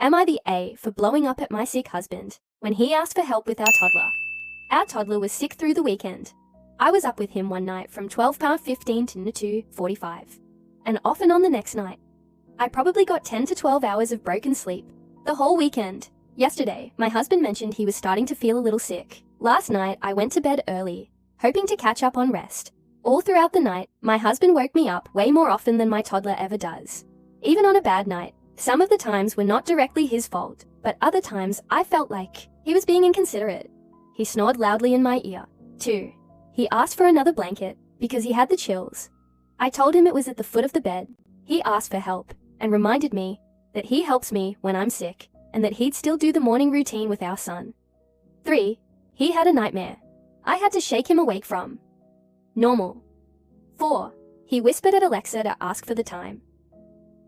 Am I the A for blowing up at my sick husband when he asked for help with our toddler? Our toddler was sick through the weekend. I was up with him one night from 12:15 to 2:45, and off and on the next night. I probably got 10 to 12 hours of broken sleep the whole weekend. Yesterday, my husband mentioned he was starting to feel a little sick. Last night, I went to bed early, hoping to catch up on rest. All throughout the night, my husband woke me up way more often than my toddler ever does. Even on a bad night, some of the times were not directly his fault, but other times I felt like he was being inconsiderate. He snored loudly in my ear. 2. He asked for another blanket because he had the chills. I told him it was at the foot of the bed. He asked for help and reminded me that he helps me when I'm sick and that he'd still do the morning routine with our son. 3. He had a nightmare I had to shake him awake from. Normal. 4. He whispered at Alexa to ask for the time.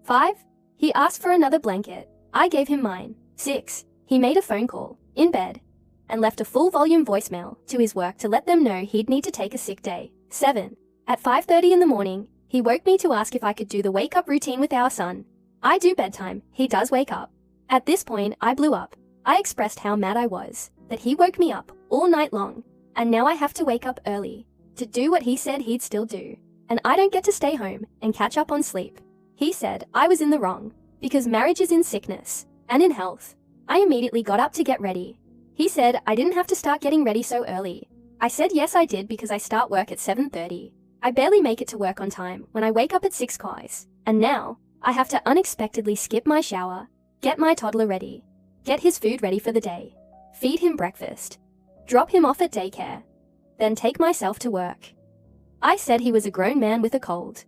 5. He asked for another blanket. I gave him mine. 6. He made a phone call, in bed, and left a full volume voicemail to his work to let them know he'd need to take a sick day. 7. At 5:30 in the morning, he woke me to ask if I could do the wake-up routine with our son. I do bedtime, he does wake up. At this point, I blew up. I expressed how mad I was, that he woke me up all night long, and now I have to wake up early to do what he said he'd still do, and I don't get to stay home and catch up on sleep. He said I was in the wrong, because marriage is in sickness and in health. I immediately got up to get ready. He said I didn't have to start getting ready so early. I said yes I did because I start work at 7:30. I barely make it to work on time when I wake up at 6 guys, and now I have to unexpectedly skip my shower, get my toddler ready, get his food ready for the day, feed him breakfast, drop him off at daycare, then take myself to work. I said he was a grown man with a cold,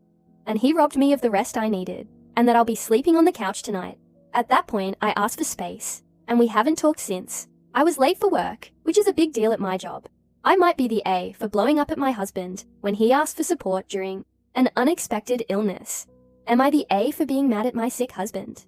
and he robbed me of the rest I needed, and that I'll be sleeping on the couch tonight. At that point, I asked for space, and we haven't talked since. I was late for work, which is a big deal at my job. I might be the A for blowing up at my husband when he asked for support during an unexpected illness. Am I the A for being mad at my sick husband?